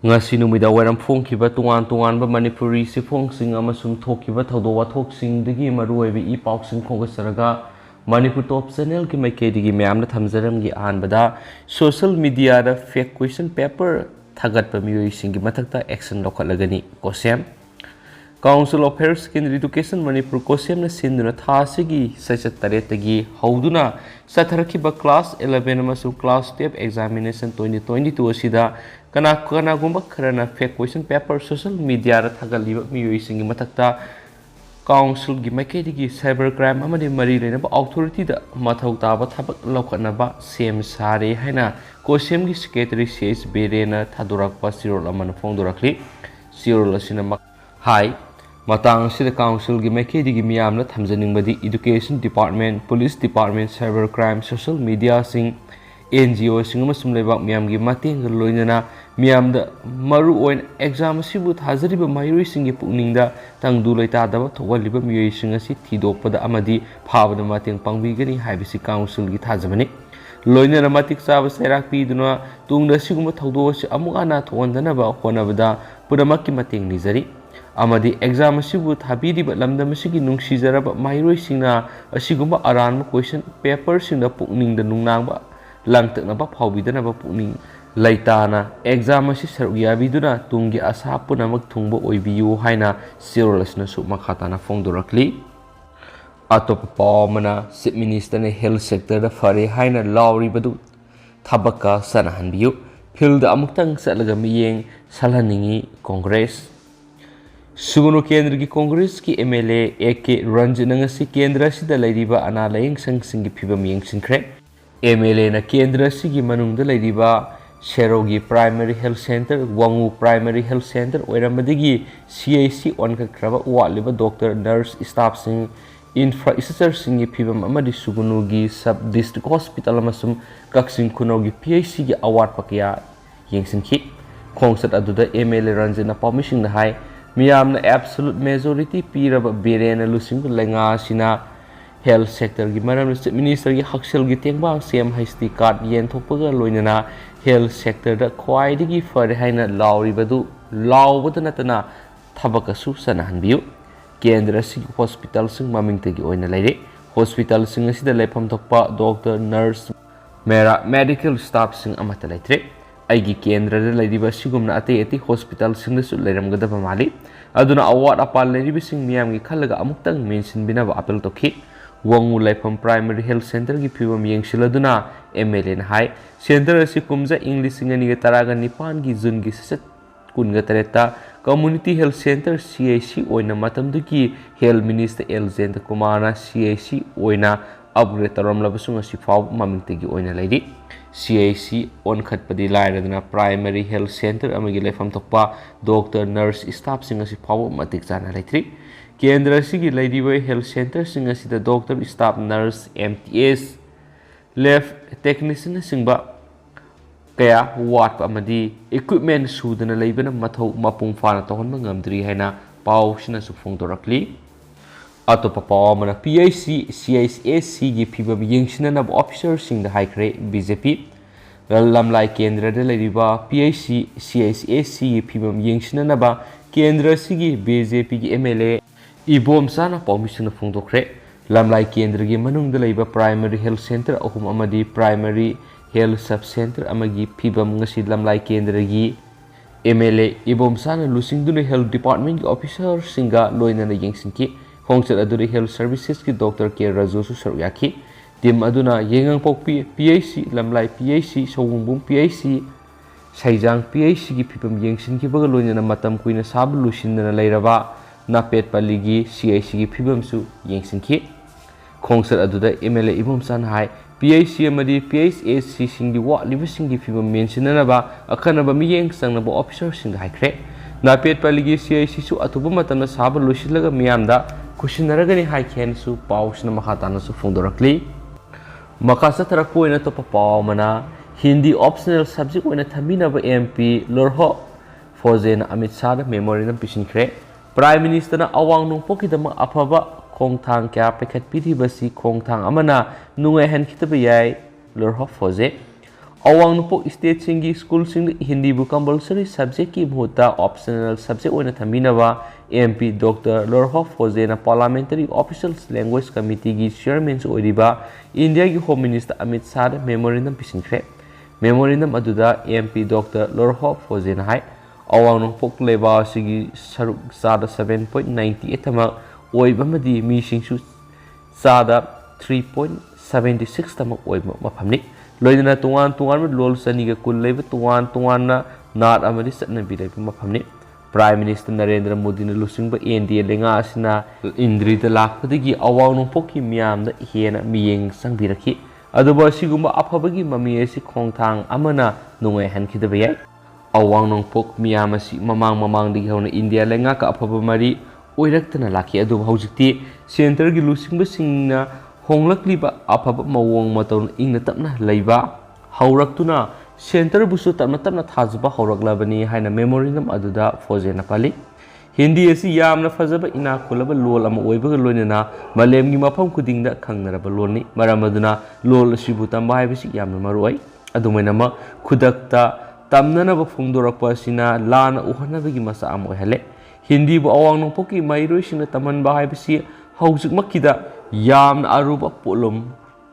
ngasi numida wairam phongkiba tungan tungan ba manipuri sifong amasung thokiba thodo wathok digi maruoibi i pausing khongasaraga manipur top channel ki maike digi myamna thamjaram gi anbada social media da fake question paper thagat pa miyoi singi mathakta action loukhat lagani COHSEM Council of Higher Secondary Education Manipur COHSEM na sinduna thasigi sachat taretagi hauduna satharakhiba class 11 amasung class 12 examination 2022 asida kana gumba kharana fake question paper social media ra thagaliba miyoi singi mathakta council gi maikedi cyber crime amani mari lena authority da mathauta ba thabak laukana ba sem sare haina COHSEM gi secretary cs berena thadurak pa sirol amana phongdorakli sirol asina hai matang sida council gi maikedi gi miyamna thamjaningbadi education department police department cyber crime social media sing NGO sing amasum lebak miyam gi mateng loinana miyamda maru oin exam sibu thajariba mayuri singi pukningda tangdu loita daba thogaliba miyoi sing asi thidokpada amadi phabada mateng pangbigani haibisi council gi thajabani loinana matik saba sairak piduna tungda siguma thogdo si amuk ana thondana ba honabada pudamakki mateng nizari amadi exam sibu thabiriba lamdam sigi nungsizaraba mayuri singna asiguma aran question paper singda pukningda nungnangba langtaknaba phawbidanaba pukning laitana exam asi sarugiyabiduna tungi asa punamak thungba oibiyu haina sirolashna su makhatana phongdorakli atop pawmana chief minister ne health sector da fare haina lawribadu thabaka sanahanbiyu field amuktang salaga miyeng salhaningi congress Sugunu Kendra ki Congress ki MLA AK Ranjana ngasi Kendra sida lairiba ana laying sangsingi phibam yengsinkre MLA na Kendra sigi manungda lairiba Sherogi Primary Health Center Wangu Primary Health Center oiramadigi CAC onka kraba waliba doctor nurse staff sing infrastructure singi phibam amadi sugunu gi sub district hospital amasum kaksing kunogi PIC gi award pakya yengsinki khongsat aduda MLA Ranjana permission na hai miyamna absolute majority piraba berena lusing lenga sina health sector gi maram minister gi haksel gi tengba sem history card yen thopaga loinana health sector da khwaidigi fare haina lawribadu lawbada natana thabaka su sanahanbiu kendra sig hospital sing mamingtagi oina leire hospital sing asida lepham thokpa doctor nurse medical staff sing amata leitre aigi kendra da laidiba sigumna ate hospital sing da su leiramgadaba mali aduna award apal laidiba sing miyam gi khalaga amuktang mention binaba apel tokhi wangu laifam primary health center gi phibam yengsiladuna MLA na hai center asi kumja english singani ga taraga nipan gi jun gi sat kunga tareta community health center CAC oina matam duki health minister Elzen Kumara CAC oina upgrade taram labasung asi faw mamingtegi oina laidi CAC on khatpadi lairadna primary health center amagi lefam tokpa doctor nurse staff sing asi faw matik jana laitri kendra sigi laidibai health center sing asi the doctor staff nurse MTS left technician singba kaya wat amadi equipment sudana leibana mathau mapung fana tohon ngamdri haina paw sina su phongdorakli atopa pawmana PIC CISAC gi phibam yengsinana officer sing da haikre BJP lamlai kendra de leriba PIC CISAC gi phibam yengsinana ba kendra sigi BJP gi MLA ibom sana permission phongdokre lamlai kendra gi manung da leiba primary health center ahum amadi primary health sub center amagi phibam ngasi lamlai kendra gi MLA ibom sana lusingduna health department gi officer singa loinana yengsinki Hongsat aduri health services ki Dr. K. Razu su saryaki tim aduna yengang pok PIC lamlai PIC sawungbung PIC saijang PIC gi phipam yengsin ki baga loina matam kuina sab lusinna leiraba napet paligi CIC gi phibam su yengsin ki khongsat aduda MLA ibum san hai PIC amadi PISAC singdi wa living gi phibam mentionana ba akhanaba miyeng sangna ba officer sing haikre napet paligi CIC su atuba matana sab lusilaga miyamda kushinaragani hai khen su pausna makhatana su phongdorakli makasa tarak poina to pawmana Hindi optional subject oina thamina ba MP lorho fozen Amit Shah da memory na pisinkre prime minister na awang nung pokidama afaba khongthang kya pekhat piri basi khongthang amana nungai han khitaba yai lorho foze अवांग नोंपोक state सिंगी school सिंग हिंदी बु compulsory subject की मुहूर्ता optional subject ओइना थमीनबा MP doctor Lorho फोजेना पार्लियामेंटरी ऑफिशियल्स लैंग्वेज कमिटी की चेयरमैन ओइरिबा इंडिया की home minister Amit Shah memorandum पिसिनख्रे मेमोरेंडम अदुदा एमपी डॉक्टर लोरहोफ फोजेना हाई अवांग नोंपोक लेबा सिगी सरुक चादा 7.98 तमक ओइबमदी मीसिंगसु चादा 3.76 तमक ओइब मफमनि लोइदना तुआन तुआन लोल सनीगा कुल लेब तुआन तुआन नाट अमदी चटनबी लेब मफमनि प्राइम मिनिस्टर नरेंद्र मोदी ने लुसिंग एनडीए लेंगा असिना इंद्रिद लाखपदगी अवांग नोंपोक मियामदा हेना मियेंग संगबिरखि अदुबा सिगुम्बा अफबगी ममी एसि खोंथांग अमना नुंगै हनखिदबे याय अवांग नोंपोक मियाम असि ममांग ममांगदगी हौना इंडिया लेंगा का अफब मरी ओइरक्तना लाखि अदुबा हौजिकति सेंटर गी लुसिंग सिंगना होंगलक्लिबा अफब मवोंग मतौन इंगना तपना लैबा हौरक्तुना सेंटर बुसु तपना तपना थाजबा हौरक्लाबनी हाइना मेमोरेंडम अदुदा फोजेना पाली हिंदी असी यामना फजब इना खुलब लोल अमा ओइबग लोइनना मलेमगी मफम खुदिंगदा खंगनरब लोलनी मरमदुना लोल असिबु तंबा हाइबसि यामना मरुअइ अदुमैनम खुदक्ता तमननब फोंदोरक्पा असिना लान उहनबगी मसा अम ओइहले हिंदी बु अवांग नोंपोकि मैरोइसिंगना तमनबा हाइबसि हौजिकमक्किदा यामना अरुबा पोलुम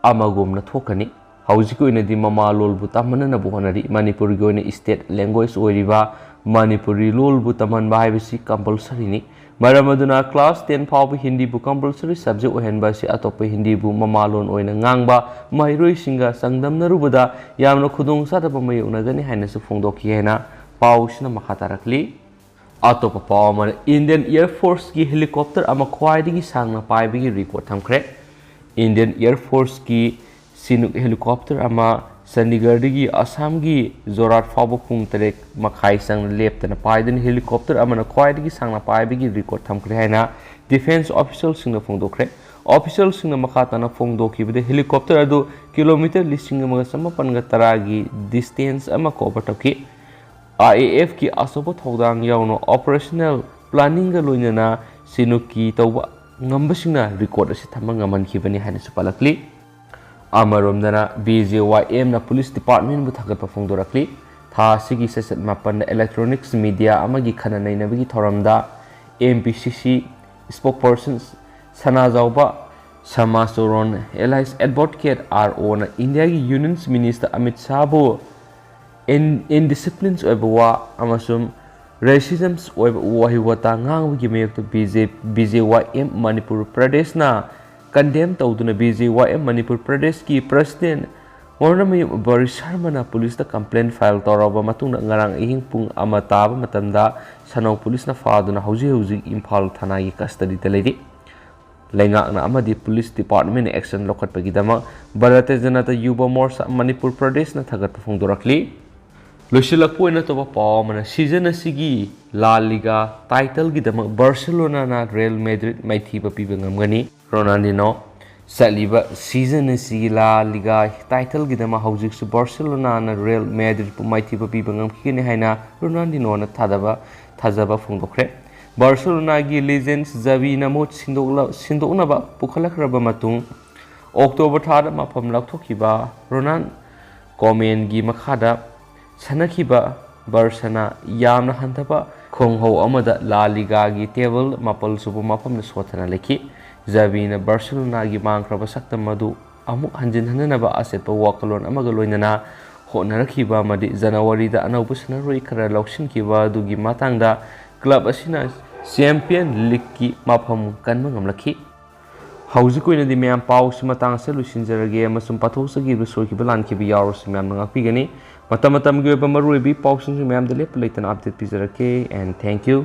अमागुमना थोकनी हौजिक ओइनदि ममा लोलबु तमननबु होनरि मणिपुरगी ओइना स्टेट लैंग्वेज ओइरिबा मणिपुरी लोलबु तमनबा हाइबसि कंपलसरीनी मरमदुना क्लास 10 फाव हिंदी बु कंपलसरी सब्जेक्ट ओहनबा सि अतोप हिंदी बु ममालोन ओइना ngang माइरोइ सिंगा संगदमनरुबदा यामना खुदोंग सादब मयुनगनि हाइनसु फोंदोखि हेना पाउसिना मखातारखली अतोप पावमर इंडियन एयर फोर्स की हेलीकॉप्टर अमा ख्वाइदगी सांगना पाइबगी रिकॉर्ड थमख्रे इंडियन एयर फोर्स की सिनुक हेलीकॉप्टर अमा चंडीगढ़ असम की जोराट फाव पुंग तरेक मखाई संग लेपतना पाइदन हेलीकॉप्टर अमना ख्वाइदगी सांगना पाइबगी रिकॉर्ड थमख्रे हाइना डिफेंस ऑफिशियल सिंगना फोंदोख्रे ऑफिशियल सिंगना मखाताना फोंदोखिबदे हेलीकॉप्टर अदु किलोमीटर लिसिंग अमगा समपनगा तरागी डिस्टेंस अमा कवर तौखि IAF की असोब थौदांग यावनो ऑपरेशनल प्लानिंग गा लोइनना सिनुकी तौबा ngambasingna record asi thamang ngamankhibani haina supalakli अमरोमदना BJYM ना पुलिस डिपार्टमेंट बु थागत फोंदोरखली था सिगी सेसेट मापन इलेक्ट्रॉनिक्स मीडिया अमगी खना नैनबगी थोरमदा MPCC स्पोकपर्सन सनाजाउबा समासोरन एलाइस एडवोकेट RO ना इंडिया की यूनियंस मिनिस्टर अमित शाह बु इनडिसिप्लिन्स ओइबवा अमसुम रेसिजम्स ओइब वहिवता ngangbगी मेयक BJYM मणिपुर प्रदेश ना कंडेम तौदुना BJYM मणिपुर प्रदेश की प्रेसिडेंट वरनमय बरी शर्मा पुलिस कंप्लेन फाइल तौरबा मतुंगना ngarang ihing pung ama taba matamda sanau police ना फादुना हौजी हौजी इम्फाल थाना की कस्टडी ते लेरि लेंगाकना अमदि पुलिस डिपार्टमेंट एक्शन लौखटपगिदमा भारतीय जनता युवा मोर्चा मणिपुर प्रदेश ना थगत फोंदोरखली लोसिलकपोइना तोबा पावमना सीजन असिगी ला लिगा टाइटल गिदमा बार्सिलोना ना रियल मैड्रिड माइथीबा पिबंगमगनी रोनाल्डिनो सलीबा सीजन असिगी ला लिगा टाइटल गिदमा हौजिकसु बार्सिलोना ना रियल मैड्रिड पु माइथीबा पिबंगमखिने हाइना रोनाल्डिनो ना थाजाबा फोंदोख्रे बार्सिलोना की लेजेंड्स जावी नमोट सिंदोकनाबा पुखलखरबा मतुंग अक्टोबर थादा मफम लाक्थोखिबा रोनाल्ड कोमेन की मखादा सनखिबा बार्सना यामना हंथबा खोंगहो अमदा ला लिगा की टेबल मपल सुबु मफम सोथना लेखि जावीना बार्सिलोना की मांगख्रबा सक्तम मदु अमुक हंजिन हननबा असेतबा वाकलोन अमगा लोइनना होनरखिबा मदि जनवरी दा अनौब सनरोइ खरा लौसिनखिबा दुगी मातांगदा क्लब असिना चैंपियन लीग की मफम कनम ngमलखि हौजिक ओइनदि म्याम पाउस मतांग से लुसिनजरगे अमसुम पाथोसगी रुसोखिबा लानखिबा यावरस म्याम ngakpigani मतम की मरुइबी पाउसिंग म्याम दले लेतन अपडेट पिजरके एंड थैंक यू।